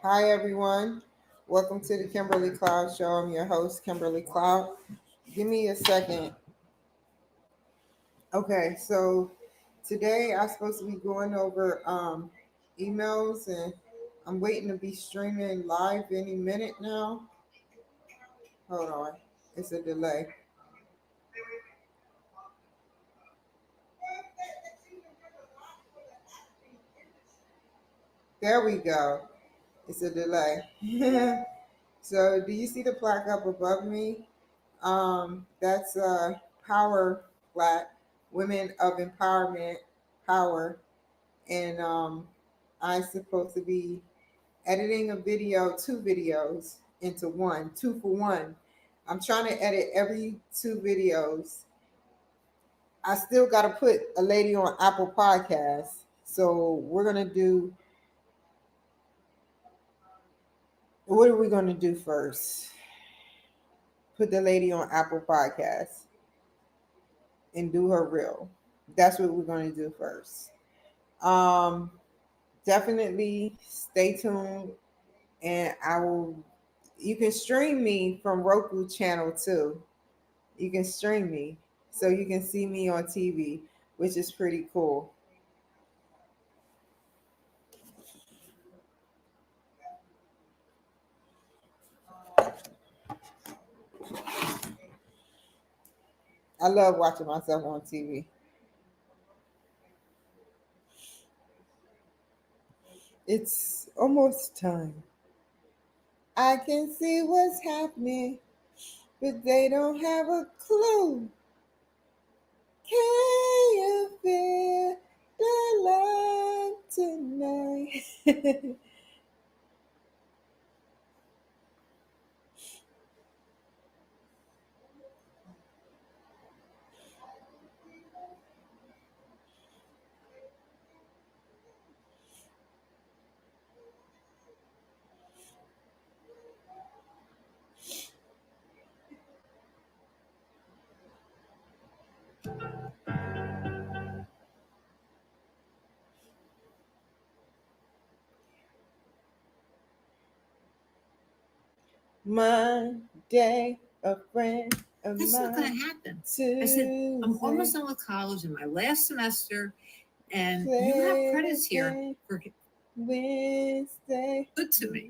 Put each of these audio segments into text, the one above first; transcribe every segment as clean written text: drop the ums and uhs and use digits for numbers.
Hi, everyone. Welcome to the Kimberly Cloud Show. I'm your host, Kimberly Cloud. Give me a second. Okay, so today I'm supposed to be going over emails, and I'm waiting to be streaming live any minute now. Hold on, it's a delay. There we go. It's a delay. So, do you see the plaque up above me? That's Power Black Women of Empowerment Power, and I'm supposed to be editing a video, two videos into one, two for one. I'm trying to edit every two videos. I still got to put a lady on Apple Podcasts. So we're going to do, what are we going to do first? Put the lady on Apple Podcasts and do her reel. That's what we're going to do first. Um, Definitely stay tuned, and I will. You can stream me from Roku channel too. You can stream me, so you can see me on TV, which is pretty cool. I love watching myself on TV. It's almost time. I can see what's happening, but they don't have a clue. Can you feel the love tonight? Monday, a friend of That's not going mine. to happen. I said, I'm almost done with college in my last semester, and you have credits here for Wednesday, good to me.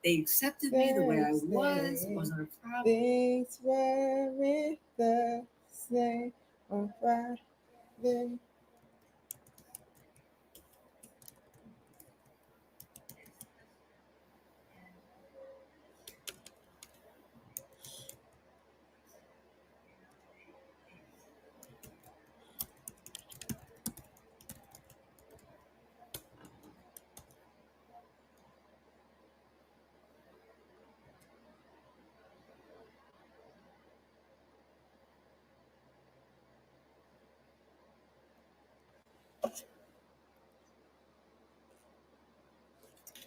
They accepted me the way I was. It wasn't a problem. Things weren't the same on Friday.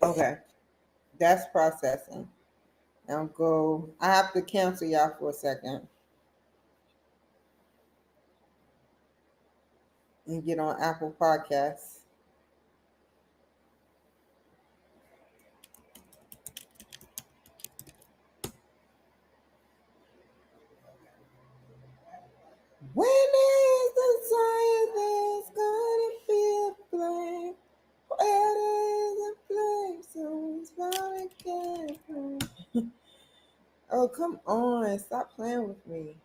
Okay, that's processing. Now go. I have to cancel y'all for a second and get on Apple Podcasts. When is the time that's gonna be a flame? Where is the flame? So it's gonna get flame. Oh, come on. Stop playing with me.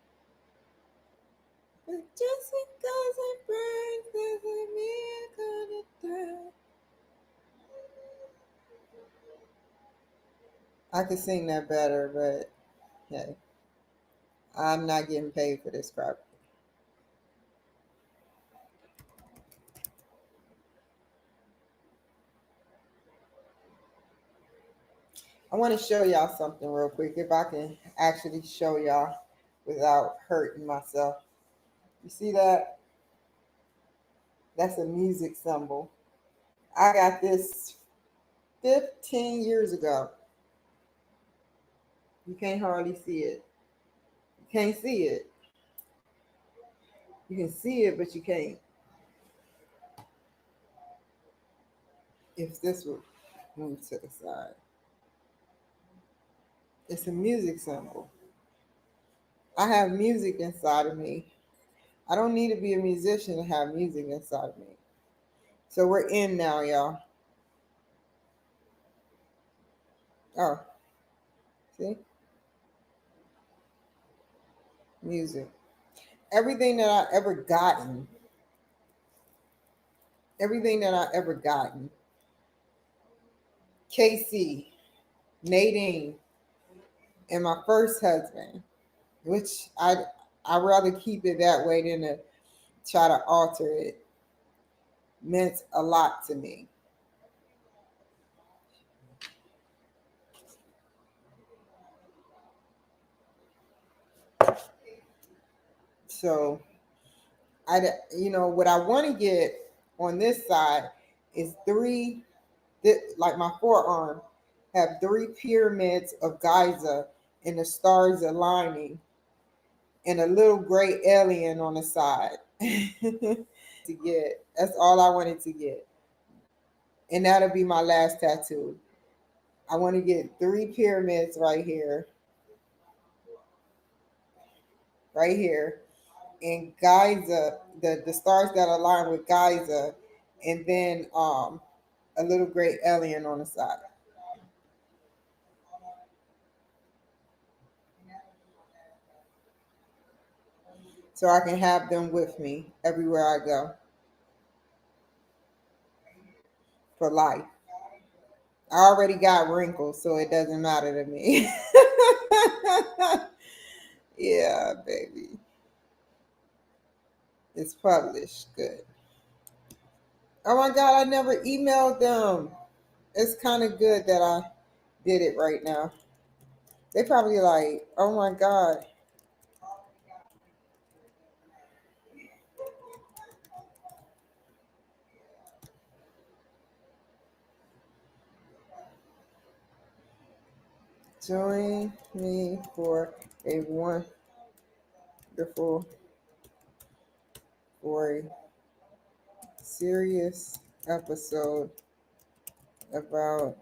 But just because it burns doesn't mean I'm gonna die. I could sing that better, but hey, I'm not getting paid for this crap. I want to show y'all something real quick, if I can actually show y'all without hurting myself. You see that? That's a music symbol. I got this 15 years ago. You can't hardly see it. You can't see it. You can see it, but you can't. If this would. Move to the side. It's a music symbol. I have music inside of me. I don't need to be a musician to have music inside of me. So we're in now, y'all. Oh, see? Music. Everything that I ever gotten, everything that I ever gotten. Casey, Nadine, and my first husband, which I'd rather keep it that way than to try to alter it, meant a lot to me. So what I want to get on this side is three, like my forearm, have three pyramids of Giza and the stars aligning, and a little gray alien on the side. To get, that's all I wanted to get, and that'll be my last tattoo. I want to get three pyramids right here, and Giza, the stars that align with Giza, and then a little gray alien on the side. So I can have them with me everywhere I go for life. I already got wrinkles, so it doesn't matter to me. Yeah, baby. It's published. Good. Oh my God, I never emailed them. It's kind of good that I did it right now. They probably like, oh my God. Join me for a wonderful, for a serious episode about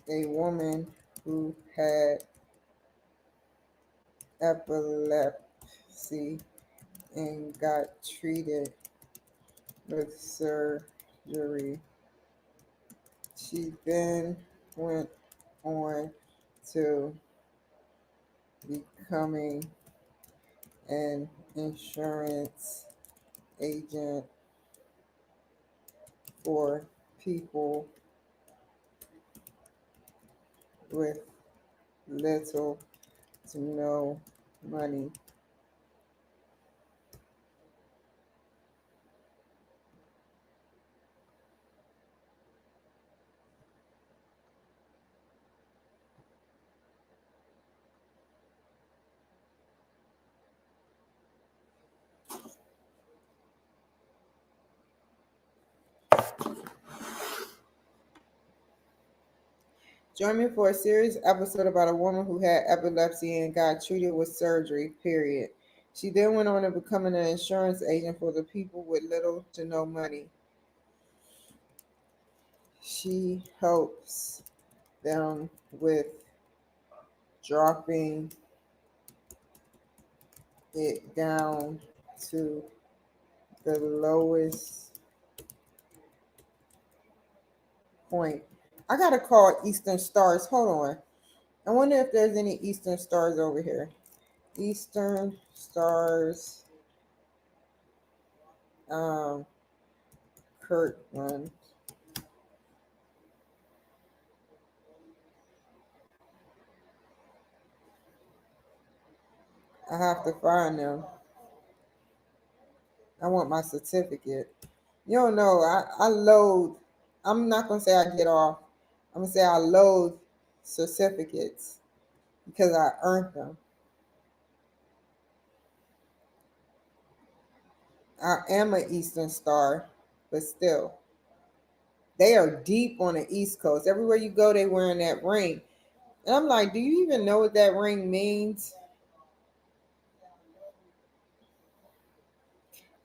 a woman who had epilepsy and got treated with surgery. She then went on to becoming an insurance agent for people with little to no money. Join me for a serious episode about a woman who had epilepsy and got treated with surgery, period. She then went on to becoming an insurance agent for the people with little to no money. She helps them with dropping it down to the lowest point. I gotta call Eastern Stars. Hold on. I wonder if there's any Eastern Stars over here. Eastern Stars. Um, Kirtland. I have to find them. I want my certificate. You don't know. I load. I'm not gonna say I get off. I'm gonna say I load certificates because I earned them. I am an Eastern Star, but still, they are deep on the East Coast. Everywhere you go, they wearing that ring, and I'm like, do you even know what that ring means?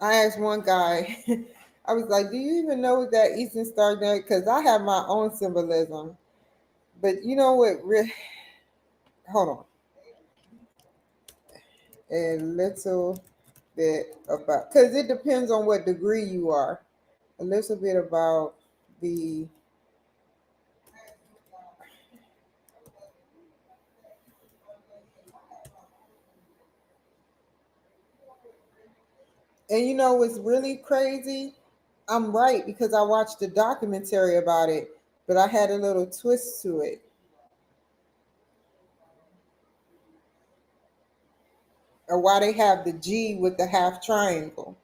I asked one guy. I was like, do you even know what that Eastern Star does? Because I have my own symbolism. But you know what? Hold on. A little bit about, because it depends on what degree you are. A little bit about the, and you know what's really crazy? I'm right because I watched a documentary about it, but I had a little twist to it. Or why they have the G with the half triangle.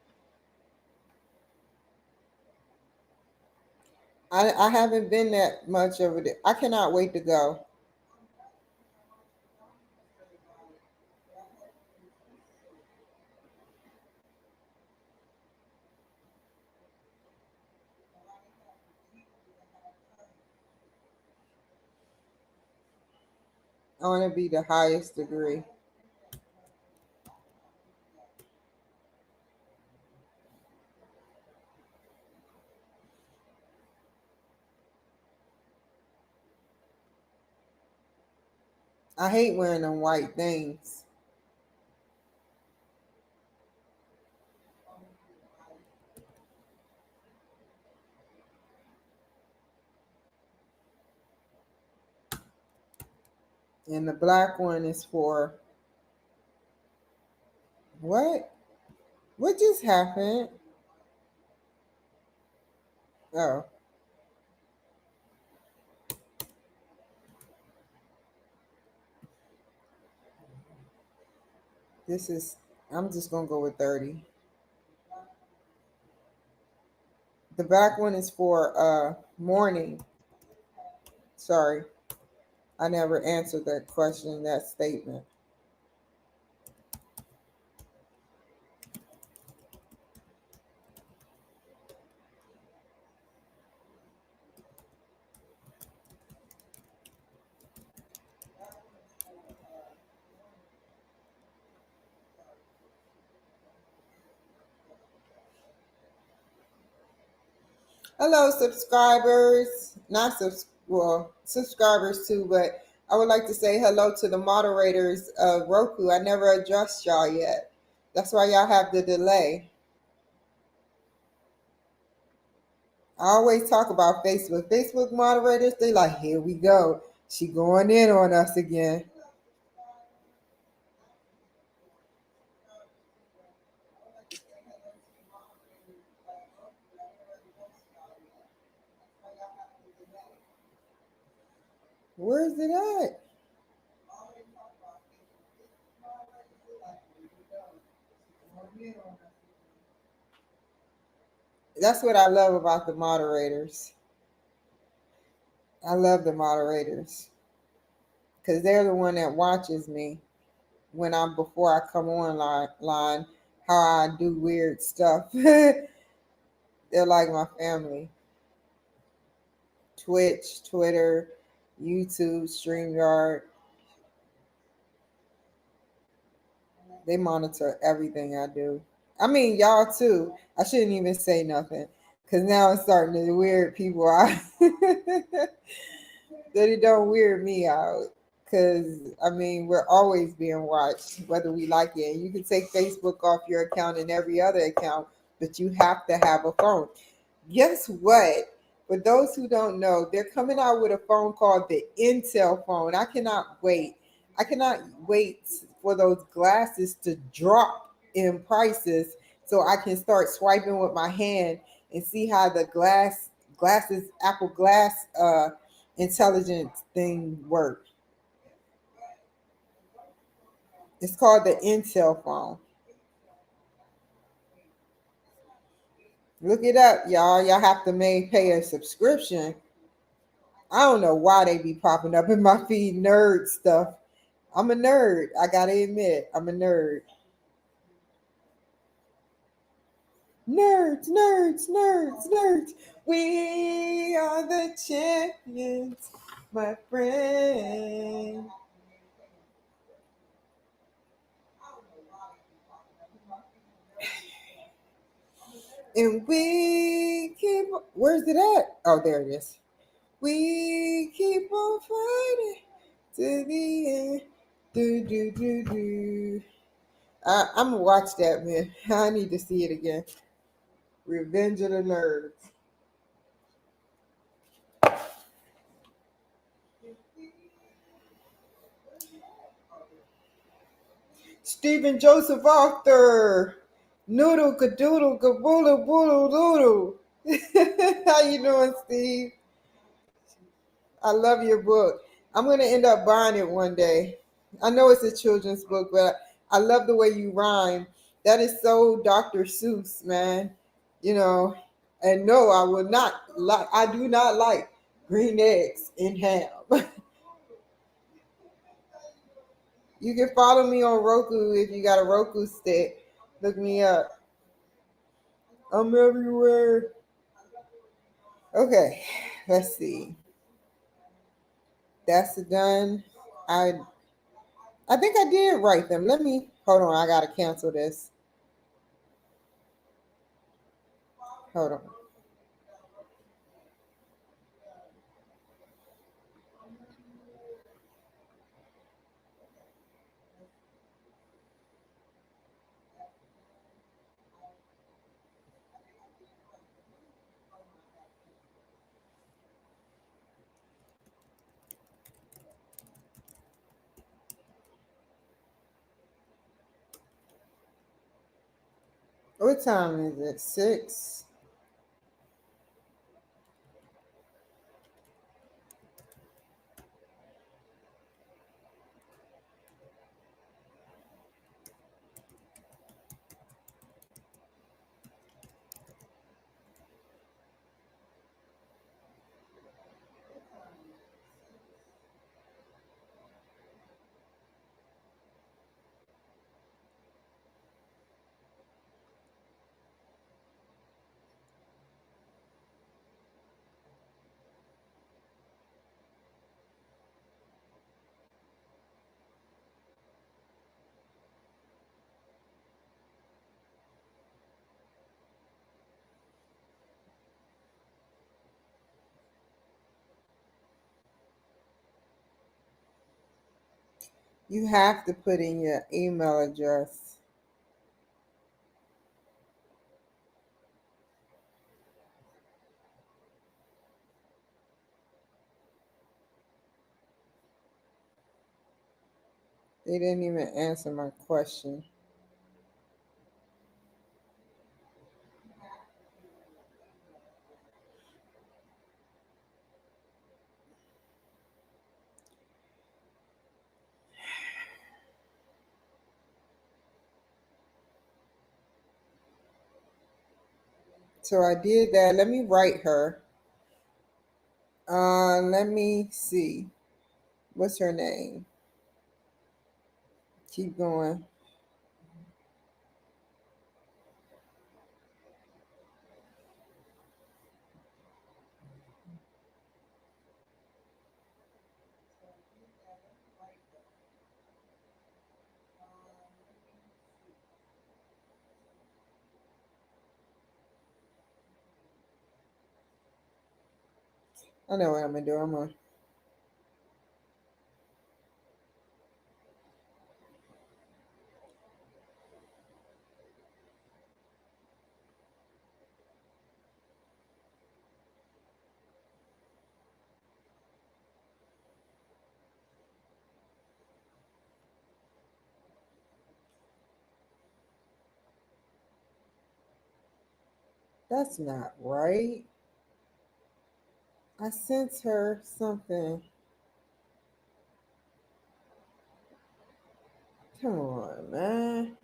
I haven't been that much over there. I cannot wait to go. I want to be the highest degree. I hate wearing them white things. And the black one is for what? What just happened? Oh, this is, I'm just going to go with 30. The back one is for morning. Sorry, I never answered that question, that statement. Hello, subscribers. Not well, subscribers too, but I would like to say hello to the moderators of Roku. I never addressed y'all yet. That's why y'all have the delay. I always talk about Facebook. Facebook moderators, they like, here we go. She going in on us again. Where's it at? That's what I love about the moderators. I love the moderators because they're the one that watches me when I'm before I come online, how I do weird stuff. They're like my family. Twitch, Twitter, YouTube, StreamYard. They monitor everything I do. I mean, y'all too. I shouldn't even say nothing because now it's starting to weird people out. That it don't weird me out. Because, I mean, we're always being watched, whether we like it. And you can take Facebook off your account and every other account, but you have to have a phone. Guess what? For those who don't know, they're coming out with a phone called the Intel phone. I cannot wait. I cannot wait for those glasses to drop in prices so I can start swiping with my hand and see how the glasses, Apple Glass intelligence thing work. It's called the Intel phone. Look it up, y'all. Y'all have to pay a subscription. I don't know why they be popping up in my feed, nerd stuff. I'm a nerd. I gotta admit, I'm a nerd. Nerds, nerds, nerds, nerds. We are the champions, my friend. And we keep, where's it at? Oh, there it is. We keep on fighting to the end. Do, do, do, do. I'm going to watch that, man. I need to see it again. Revenge of the Nerds. Stephen Joseph Author. Noodle kadoodle kaboodle boodle doodle. How you doing, Steve? I love your book. I'm gonna end up buying it one day. I know it's a children's book, but I love the way you rhyme. That is so Dr. Seuss, man. You know, and no, I will not like. I do not like green eggs in ham. You can follow me on Roku if you got a Roku stick. Look me up. I'm everywhere. Okay, let's see. That's done. I I think I did write them. Let me hold on. I gotta cancel this. Hold on. What time is it? 6. You have to put in your email address. They didn't even answer my question. So I did that. Let me write her. Let me see. What's her name? Keep going. I know what I'm gonna do. I'm gonna. That's not right. I sent her something. Come on, man.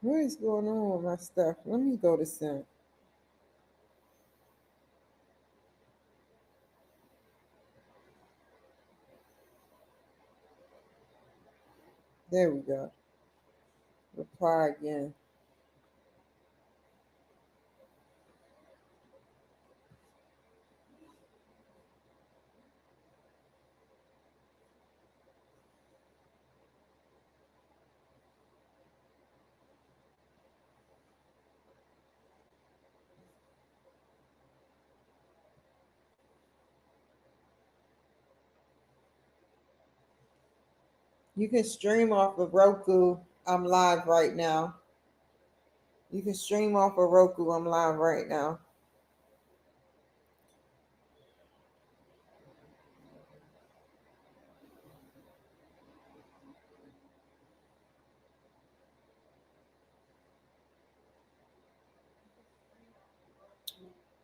What is going on with my stuff? Let me go to sent. There we go. Reply again. You can stream off of Roku. I'm live right now. You can stream off of Roku. I'm live right now.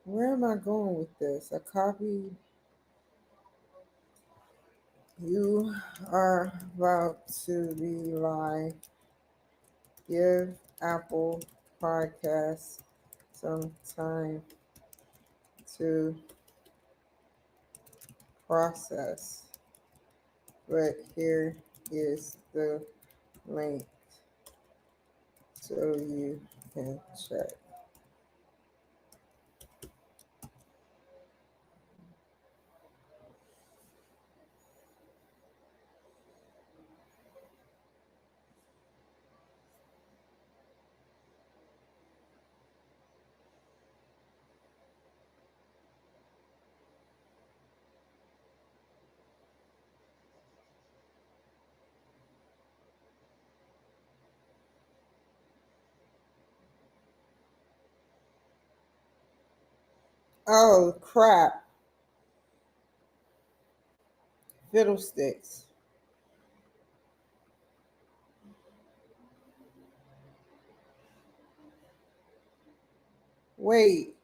Where am I going with this? I copied. You are about to be live. Give Apple Podcasts some time to process. But here is the link so you can check. Oh crap. Fiddlesticks. Wait,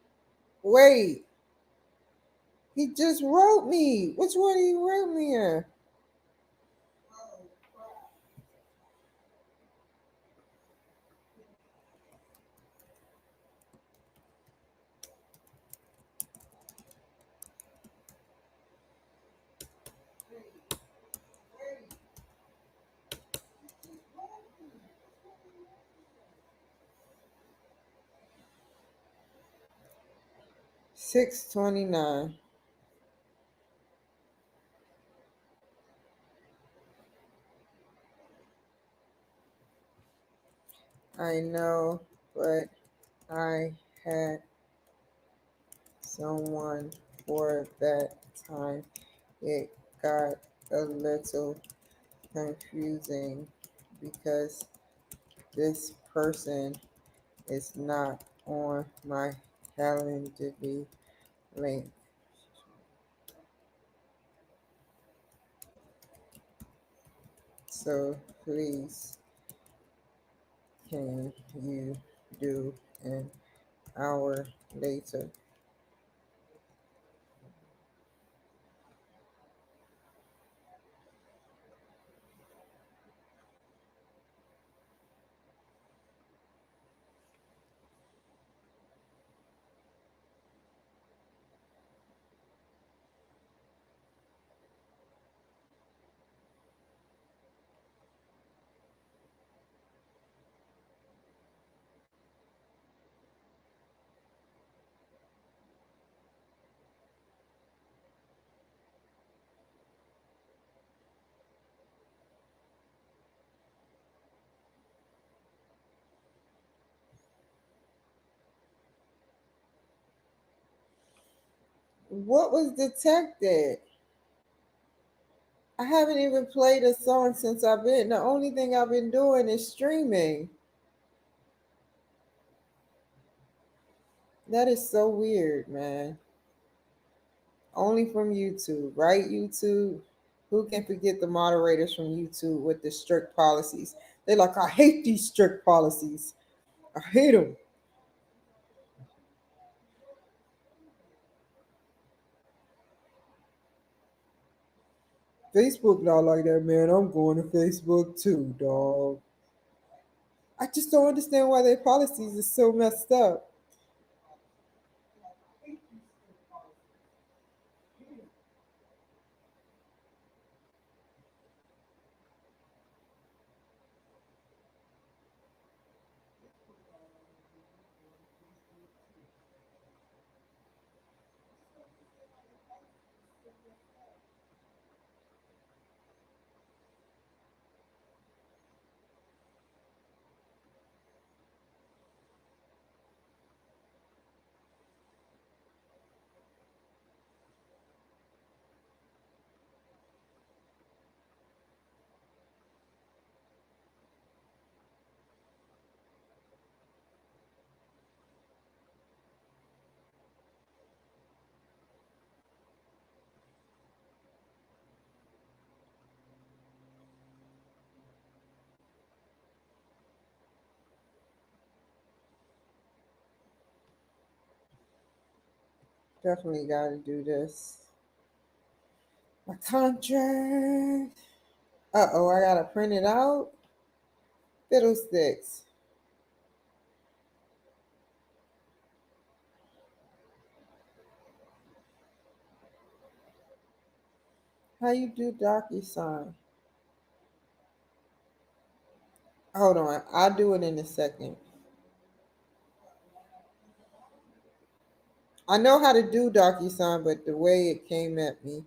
wait. He just wrote me. Which one he wrote me in? 629. I know, but I had someone for that time. It got a little confusing because this person is not on my Calendly link. So please, can you do an hour later? What was detected? I haven't even played a song since I've been. The only thing I've been doing is streaming. That is so weird, man. Only from YouTube, right? YouTube. Who can forget the moderators from YouTube with the strict policies? They're like, I hate these strict policies. I hate them. Facebook not like that, man. I'm going to Facebook too, dog. I just don't understand why their policies are so messed up. Definitely got to do this. My contract. Uh-oh, I got to print it out. Fiddlesticks. How you do DocuSign? Hold on. I'll do it in a second. I know how to do DocuSign, but the way it came at me.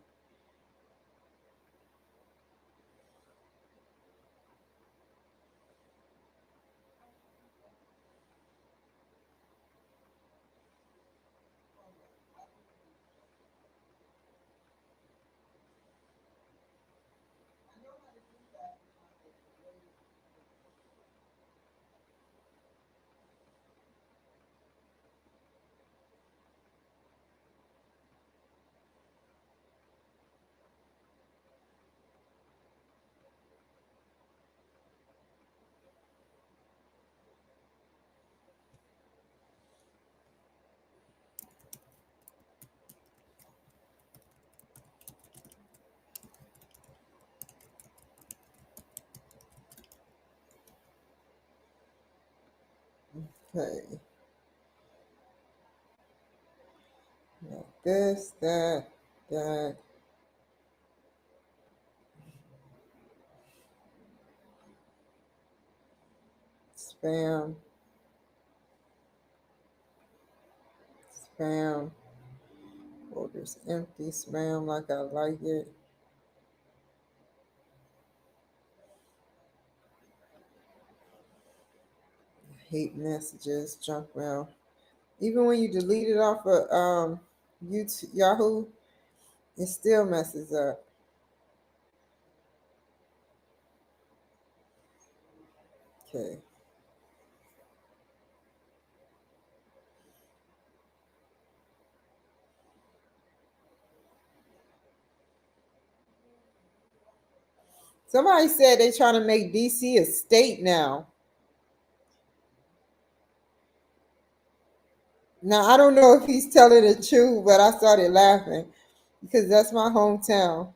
Okay. Like this, that, spam, spam. Folders empty, spam like I like it. Hate messages, junk mail. Even when you delete it off of YouTube, Yahoo, it still messes up. Okay. Somebody said they trying to make DC a state now. Now I don't know if he's telling the truth, but I started laughing because that's my hometown.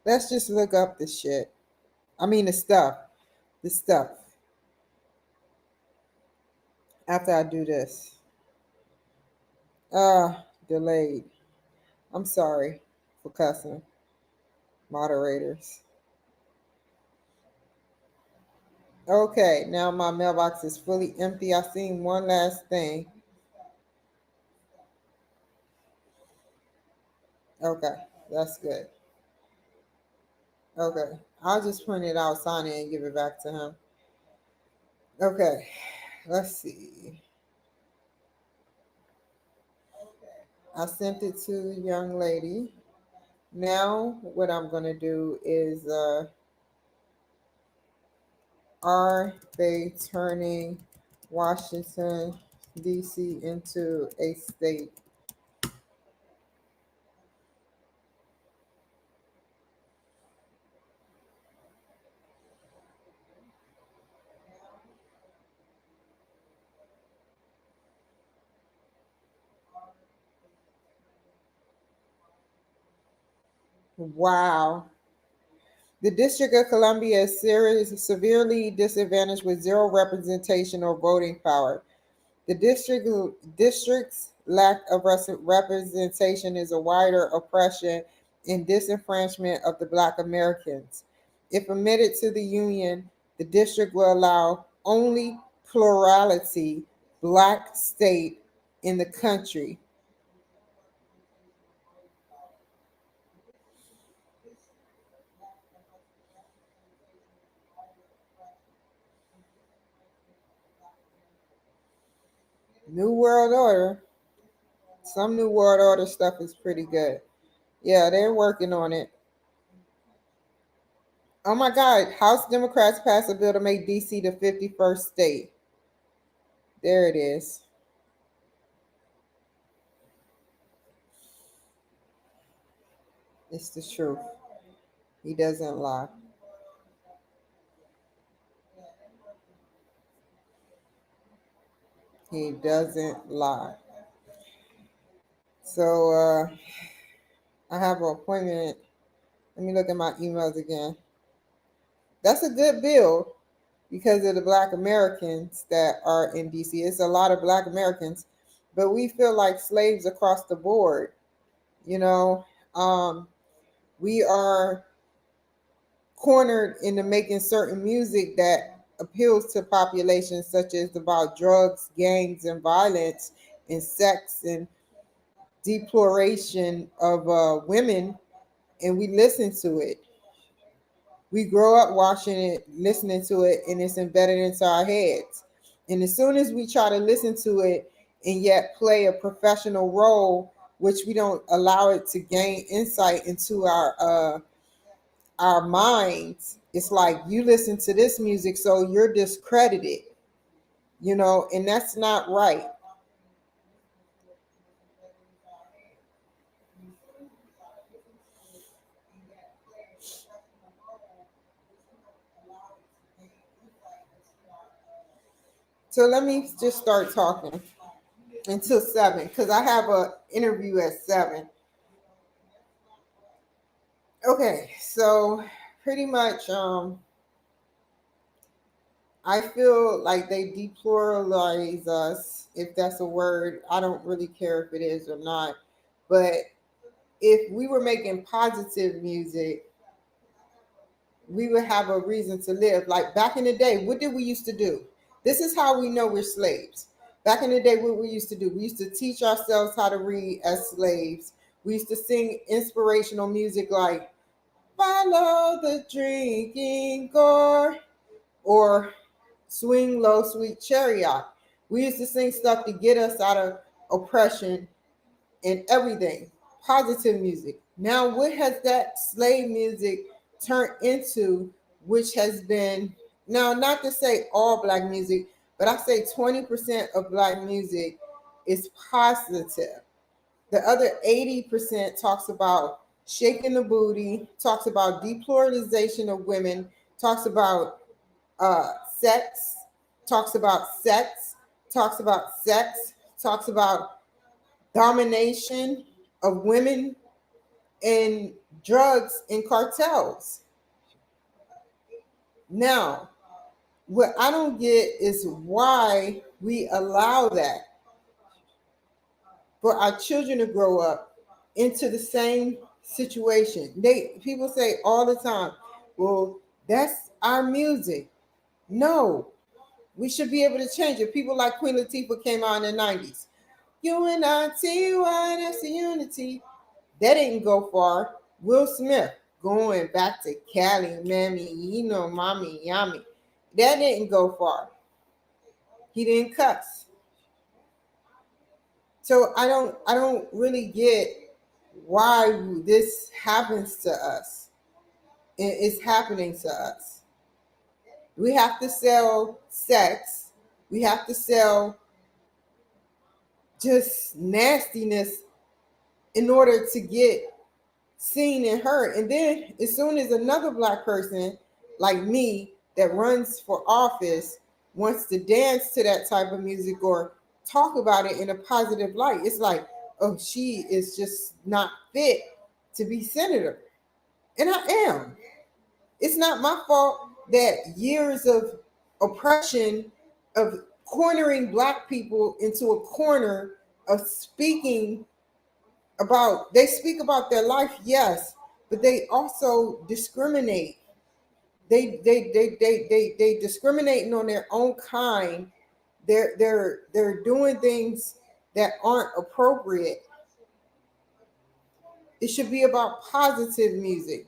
Let's just look up the shit. I mean the stuff. The stuff. After I do this. Delayed. I'm sorry for cussing. Moderators. Okay, now my mailbox is fully empty. I seen one last thing. Okay, that's good. Okay, I'll just print it out, sign it, and give it back to him. Okay, let's see. I sent it to the young lady. Now, what I'm going to do is are they turning Washington, D.C. into a state? Wow. The District of Columbia is severely disadvantaged with zero representation or voting power. The district's lack of representation is a wider oppression and disenfranchisement of the Black Americans. If admitted to the Union, the district will allow only plurality Black state in the country. New World Order. Some New World Order stuff is pretty good. Yeah, they're working on it. Oh my God, House Democrats passed a bill to make DC the 51st state. There it is. It's the truth. He doesn't lie. He doesn't lie. So I have an appointment. Let me look at my emails again. That's a good bill because of the Black Americans that are in DC. It's a lot of Black Americans, but we feel like slaves across the board. You know, we are cornered into making certain music that appeals to populations such as about drugs, gangs, and violence, and sex and deploration of women, and we listen to it. We grow up watching it, listening to it, and it's embedded into our heads. And as soon as we try to listen to it and yet play a professional role, which we don't allow it to gain insight into our minds, it's like you listen to this music, so you're discredited, and that's not right. So let me just start talking until 7 because I have an interview at 7. Okay, so pretty much I feel like they depluralize us, if that's a word. I don't really care if it is or not. But if we were making positive music, we would have a reason to live. Like back in the day, what did we used to do? This is how we know we're slaves. Back in the day, what we used to do, we used to teach ourselves how to read as slaves. We used to sing inspirational music like "Follow the Drinking Gore" or "Swing Low, Sweet Chariot." We used to sing stuff to get us out of oppression and everything. Positive music. Now, what has that slave music turned into, which has been, now, not to say all Black music, but I say 20% of Black music is positive. The other 80% talks about shaking the booty, talks about depluralization of women, talks about sex, talks about sex, talks about sex, talks about domination of women and drugs and cartels. Now, what I don't get is why we allow that for our children to grow up into the same situation. People say all the time, well, that's our music. No, we should be able to change it. People like Queen Latifah came out in the 90s. UNITY, that's the unity. That didn't go far. Will Smith going back to Cali, mammy, mommy, yummy. That didn't go far. He didn't cuss. So I don't really get why this happens to us. It's happening to us. We have to sell sex. We have to sell just nastiness in order to get seen and heard. And then as soon as another Black person like me that runs for office wants to dance to that type of music or talk about it in a positive light, it's like, oh, she is just not fit to be senator. And I am. It's not my fault that years of oppression, of cornering Black people into a corner, of speaking about, they speak about their life, yes, but they also discriminate. They discriminating on their own kind. They're doing things that aren't appropriate. It should be about positive music.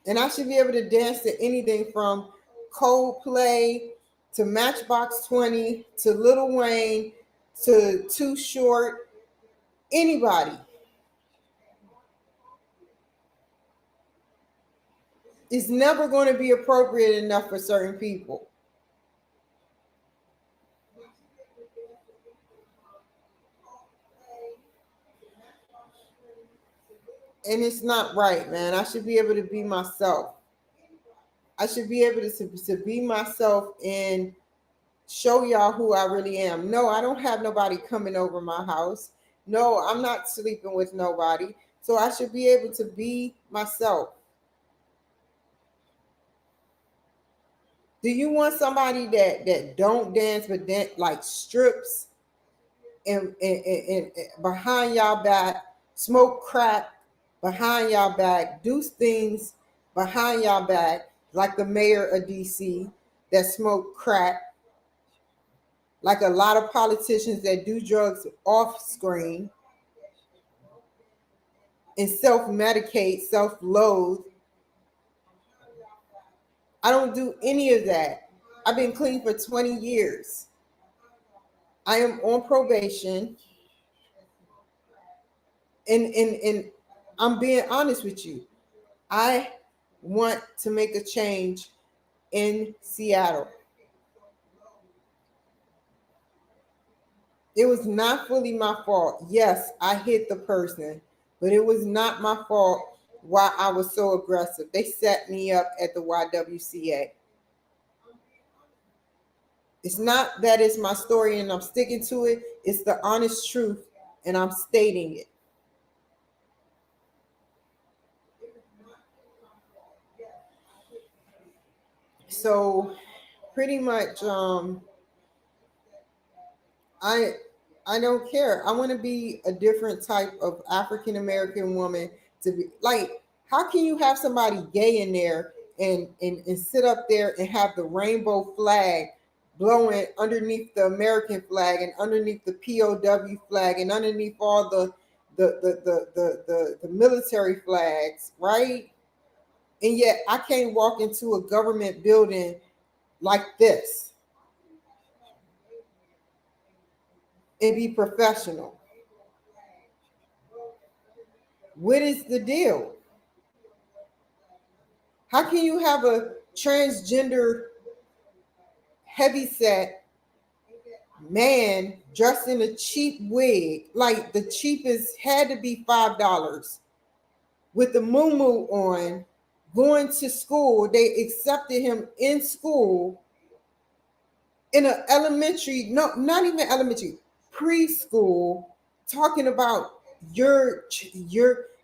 And I should be able to dance to anything from Coldplay to Matchbox 20 to Lil Wayne to Too Short, anybody. It's never going to be appropriate enough for certain people. And it's not right, man. I should be able to be myself. I should be able to be myself and show y'all who I really am. No, I don't have nobody coming over my house. No, I'm not sleeping with nobody. So I should be able to be myself. Do you want somebody that don't dance but like strips and behind y'all back, smoke crack behind y'all back, do things behind y'all back, like the mayor of DC that smoke crack, like a lot of politicians that do drugs off screen and self-medicate, self-loathe? I don't do any of that. I've been clean for 20 years. I am on probation. And I'm being honest with you. I want to make a change in Seattle. It was not fully my fault. Yes, I hit the person, but it was not my fault why I was so aggressive. They set me up at the YWCA. It's not that it's my story and I'm sticking to it. It's the honest truth and I'm stating it. So pretty much I I don't care. I want to be a different type of African American woman to be like, how can you have somebody gay in there and sit up there and have the rainbow flag blowing underneath the American flag and underneath the POW flag and underneath all the military flags, right? And yet I can't walk into a government building like this and be professional. What is the deal? How can you have a transgender heavyset man dressed in a cheap wig, like the cheapest had to be $5, with the moo on, going to school? They accepted him in school in an elementary, no, not even elementary, preschool, talking about you're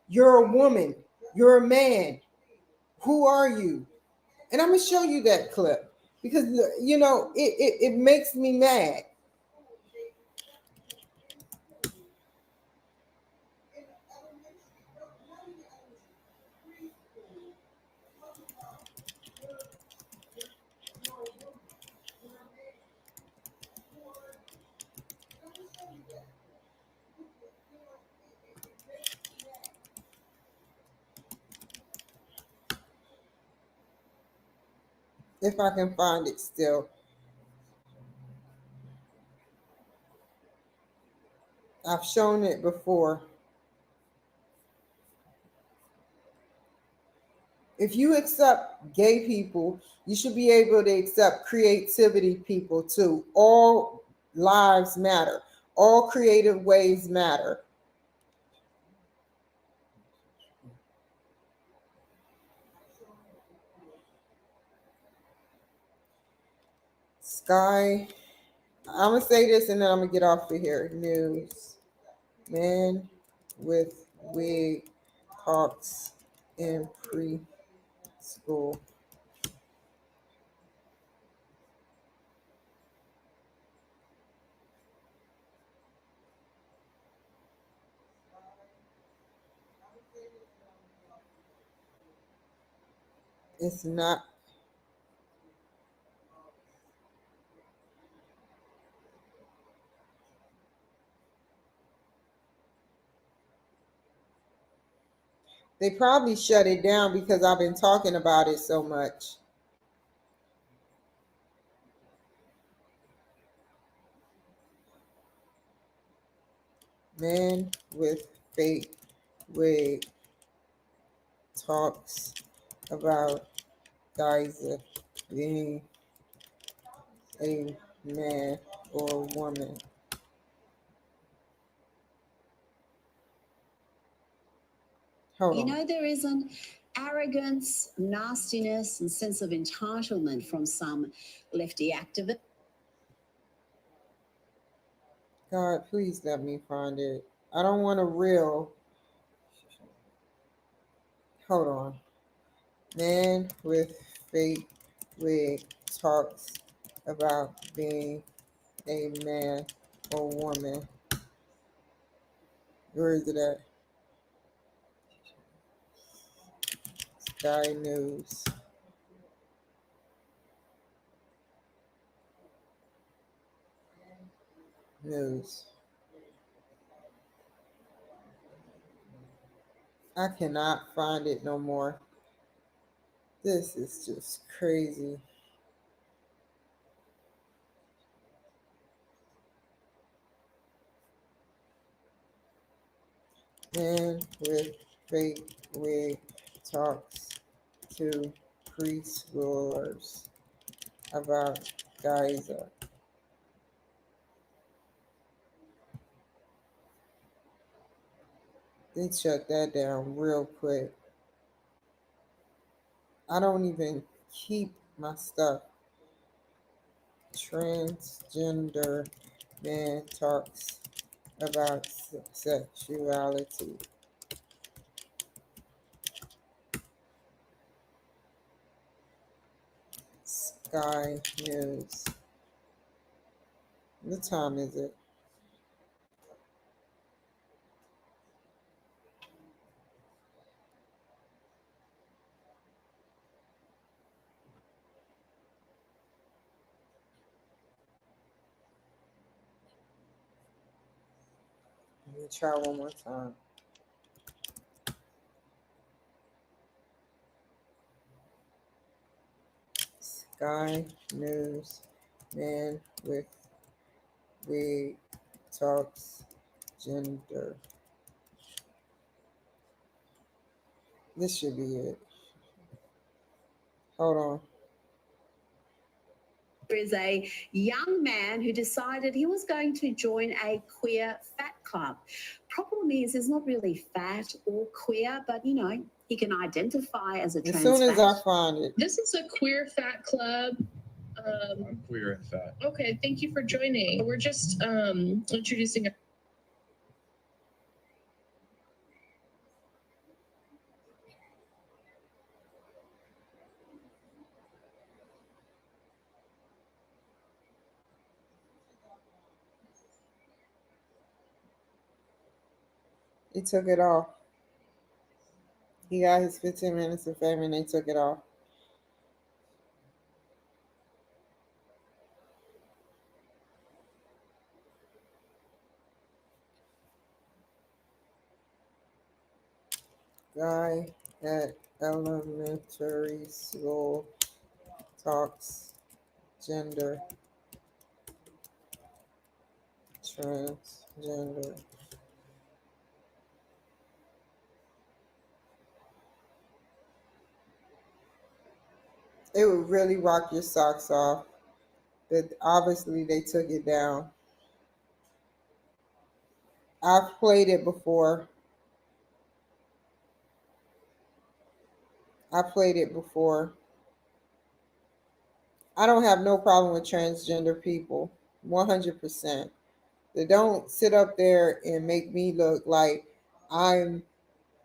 a woman, you're a man. Who are you? And I'm gonna show you that clip because it makes me mad. If I can find it still. I've shown it before. If you accept gay people, you should be able to accept creativity people too. All lives matter. All creative ways matter. Sky, I'm gonna say this and then I'm gonna get off of here. News. Man with wig talks in preschool. It's not. They probably shut it down because I've been talking about it so much. Man with fake wig talks about guys being a man or woman. Hold on. There is an arrogance, nastiness, and sense of entitlement from some lefty activists. God, please let me find it. I don't want a real. Hold on. Man with fake wig talks about being a man or woman. Where is it at? Sky News. News. I cannot find it no more. This is just crazy. Man with fake wig talks to preschoolers about Gaza. They shut that down real quick. I don't even keep my stuff. Transgender man talks about sexuality. Sky News. What time is it? Let me try one more time. Sky News. Man with wig talks gender. This should be it. Hold on. There is a young man who decided he was going to join a queer fat club. Problem is, he's not really fat or queer, but he can identify as a As trans soon as fat. I find it. This is a queer fat club. I'm queer and fat. Okay, thank you for joining. We're just introducing a He took it off. He got his 15 minutes of fame and they took it off. Guy at elementary school talks gender, transgender. It would really rock your socks off, but obviously they took it down. I've played it before. I played it before. I don't have no problem with transgender people, 100%. They don't sit up there and make me look like I'm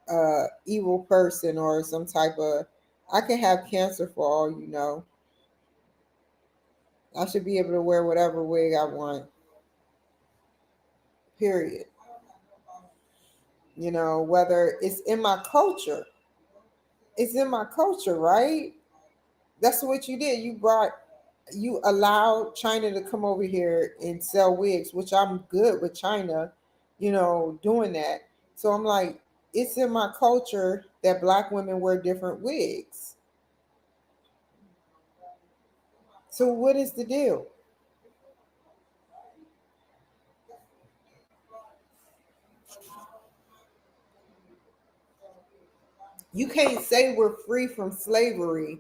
a evil person or some type of. I can have cancer for all you know. I should be able to wear whatever wig I want. Period. Whether it's in my culture. It's in my culture, right? That's what you did. You allowed China to come over here and sell wigs, which I'm good with China, doing that. So I'm like, it's in my culture that black women wear different wigs. So what is the deal? You can't say we're free from slavery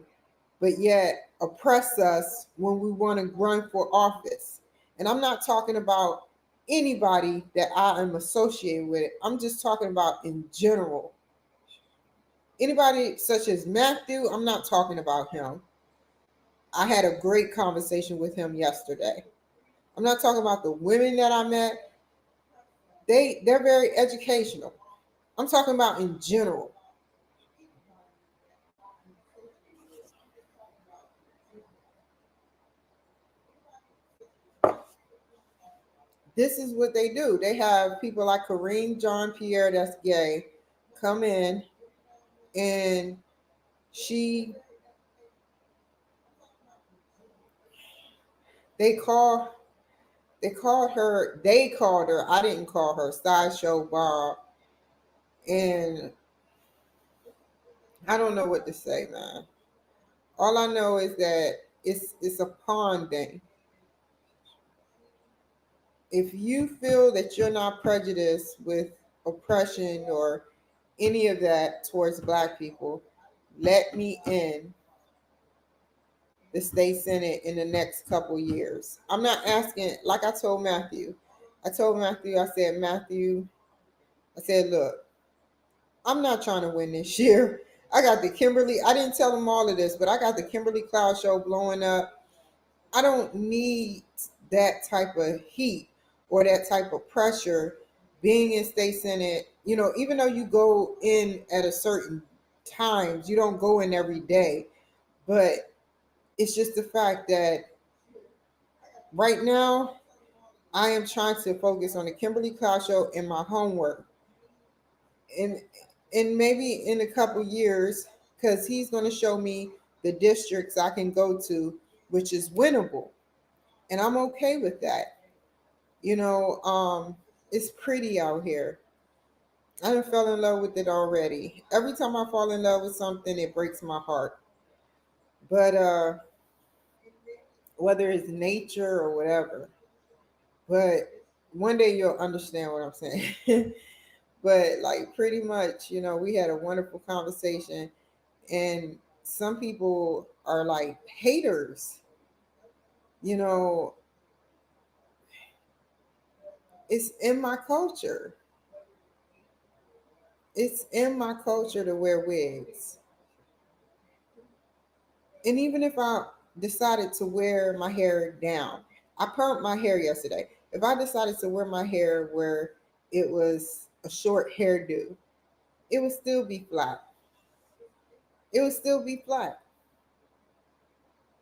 but yet oppress us when we want to run for office. And I'm not talking about anybody that I am associated with. I'm just talking about in general. Anybody such as Matthew, I'm not talking about him. I had a great conversation with him yesterday. I'm not talking about the women that I met. They're very educational. I'm talking about in general. This is what they do. They have people like Kareem John Pierre, that's gay, come in, and she they call they called her, I didn't call her, Sideshow Bob. And I don't know what to say, man. All I know is that it's a pawn thing. If you feel that you're not prejudiced with oppression or any of that towards black people, let me in the state senate in the next couple years. I'm not asking, like I told Matthew. I said, Matthew, I said, look, I'm not trying to win this year. I got the Kimberly, I didn't tell him all of this, but I got the Kimberly Cloud Show blowing up. I don't need that type of heat or that type of pressure being in state senate. You know, even though you go in at a certain times, you don't go in every day. But it's just the fact that right now I am trying to focus on the Kimberly Cloud Show and my homework. And maybe in a couple years, because he's going to show me the districts I can go to, which is winnable. And I'm okay with that. You know, it's pretty out here. I done fell in love with it already. Every time I fall in love with something, it breaks my heart. But whether it's nature or whatever, but one day you'll understand what I'm saying. But like pretty much, you know, we had a wonderful conversation, and some people are like haters. You know, it's in my culture. It's in my culture to wear wigs. And even if I decided to wear my hair down, I permed my hair yesterday. If I decided to wear my hair where it was a short hairdo, it would still be flat. It would still be flat.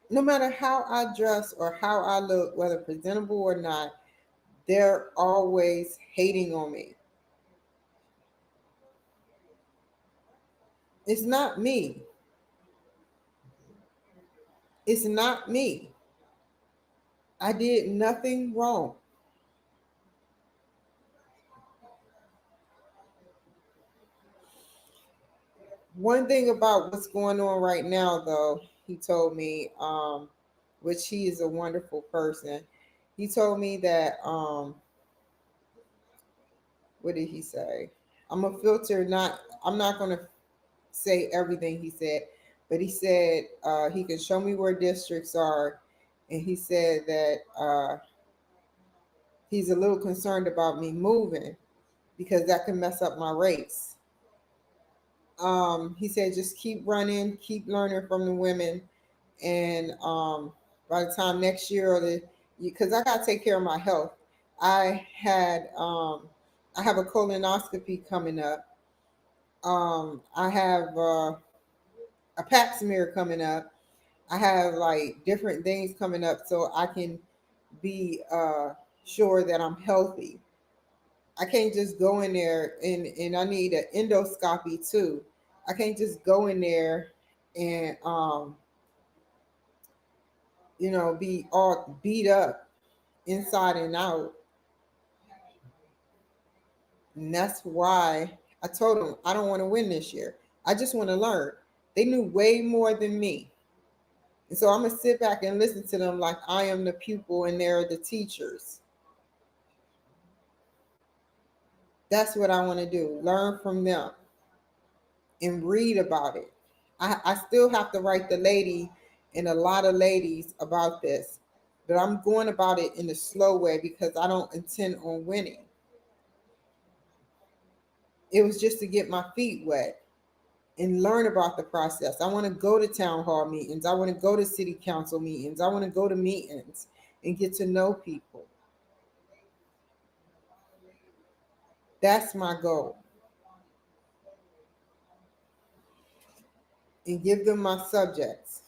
No matter how I dress or how I look, whether presentable or not, they're always hating on me. It's not me. It's not me. I did nothing wrong. One thing about what's going on right now, though, he told me, which he is a wonderful person. He told me that, what did he say? I'm a filter, not, I'm not going to say everything he said, but he said he can show me where districts are. And he said that he's a little concerned about me moving because that can mess up my race. He said, just keep running, keep learning from the women. And by the time next year or because I got to take care of my health. I have a colonoscopy coming up. I have a pap smear coming up. I have like different things coming up so I can be sure that I'm healthy. I can't just go in there, and I need an endoscopy too. I can't just go in there and be all beat up inside and out. And that's why I told them I don't want to win this year. I just want to learn. They knew way more than me. And so I'm going to sit back and listen to them like I am the pupil and they're the teachers. That's what I want to do. Learn from them and read about it. I still have to write the lady and a lot of ladies about this, but I'm going about it in a slow way because I don't intend on winning. It was just to get my feet wet and learn about the process. I want to go to town hall meetings. I want to go to city council meetings. I want to go to meetings and get to know people. That's my goal. And give them my subjects.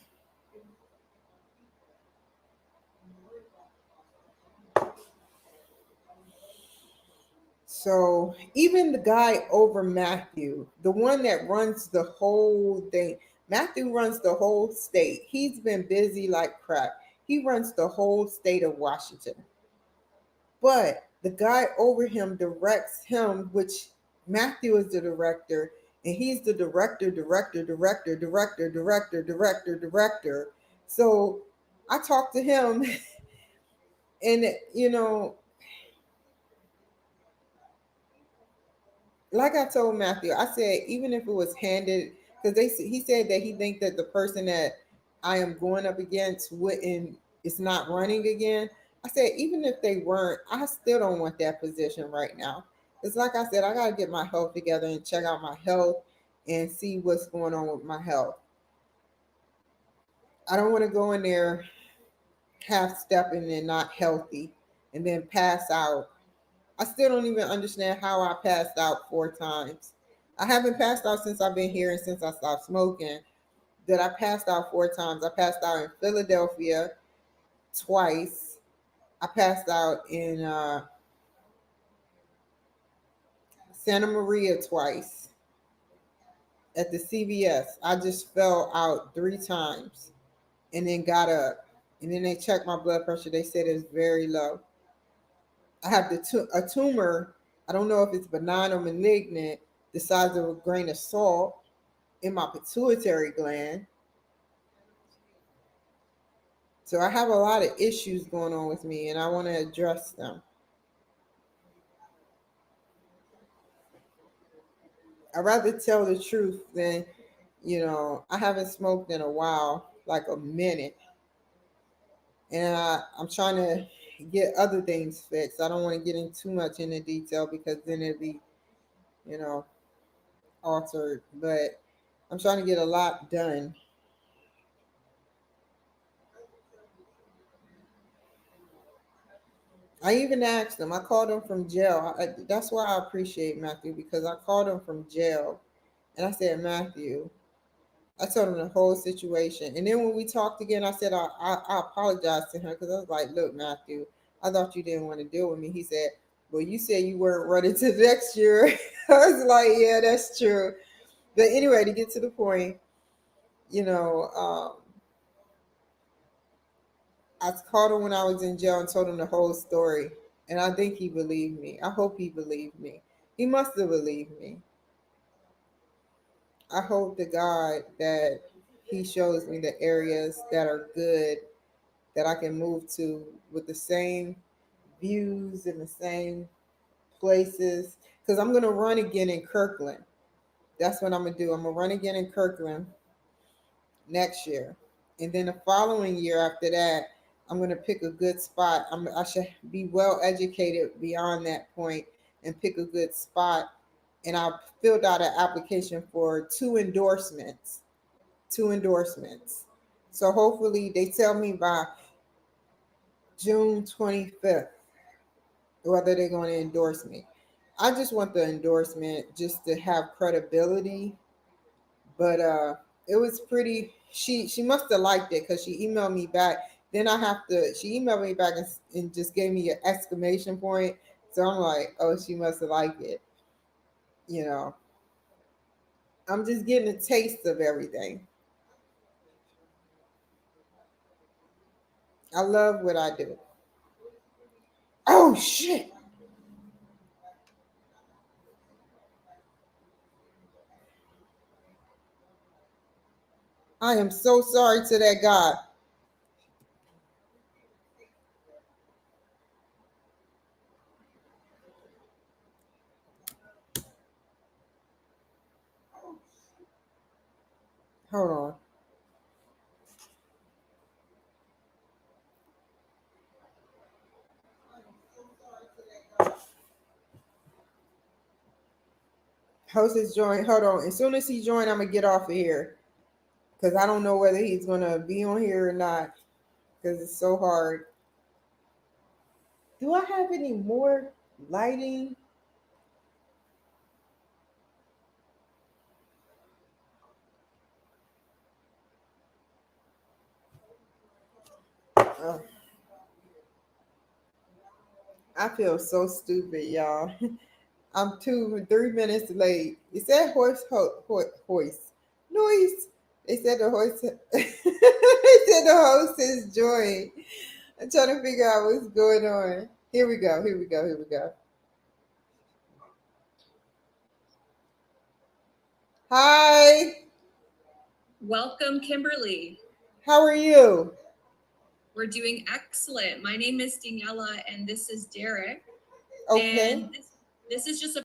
So even the guy over Matthew, the one that runs the whole thing, Matthew runs the whole state. He's been busy like crap. He runs the whole state of Washington. But the guy over him directs him, which Matthew is the director, and he's the director. So I talked to him, and like I told Matthew, I said even if it was handed, because he said that he think that the person that I am going up against wouldn't is not running again. I said even if they weren't, I still don't want that position right now. It's like I said, I gotta get my health together and check out my health and see what's going on with my health. I don't want to go in there half stepping and not healthy and then pass out. I still don't even understand how I passed out 4 times. I haven't passed out since I've been here and since I stopped smoking. That I passed out 4 times. I passed out in Philadelphia twice. I passed out in Santa Maria twice at the CVS. I just fell out 3 times and then got up. And then they checked my blood pressure. They said it's very low. I have a tumor. I don't know if it's benign or malignant, the size of a grain of salt in my pituitary gland. So I have a lot of issues going on with me and I want to address them. I'd rather tell the truth than, I haven't smoked in a while, like a minute. And I'm trying to get other things fixed. I don't want to get in too much into detail because then it'd be, you know, altered. But I'm trying to get a lot done. I even asked him. I called him from jail. That's why I appreciate Matthew because I called him from jail, and I said, Matthew, I told him the whole situation. And then when we talked again, I said I apologized to him because I was like, look, Matthew, I thought you didn't want to deal with me. He said, well, you said you weren't running to next year. I was like, yeah, that's true. But anyway, to get to the point, you know, I called him when I was in jail and told him the whole story. And I think he believed me. I hope he believed me. He must have believed me. I hope to God that he shows me the areas that are good that I can move to with the same views and the same places. Because I'm going to run again in Kirkland. That's what I'm going to do. I'm going to run again in Kirkland next year. And then the following year after that, I'm going to pick a good spot. I should be well educated beyond that point and pick a good spot. And I filled out an application for 2 endorsements. 2 endorsements. So hopefully they tell me by June 25th whether they're going to endorse me. I just want the endorsement just to have credibility. But it was pretty. She must have liked it because she emailed me back. Then I have to. She emailed me back and just gave me an exclamation point. So I'm like, oh, she must have liked it. You know, I'm just getting a taste of everything. I love what I do. Oh shit! I am so sorry to that guy. Hold on. Host is joined. Hold on. As soon as he joined, I'm gonna get off of here because I don't know whether he's gonna be on here or not because it's so hard. Do I have any more lighting? Oh, I feel so stupid, y'all. I'm 3 minutes late. It said hoist noise. They said the hoist. They said the host is joined. I'm trying to figure out what's going on. Here we go. Here we go. Here we go. Hi. Welcome, Kimberly. How are you? We're doing excellent. My name is Daniela, and this is Derek. Okay. And this is just a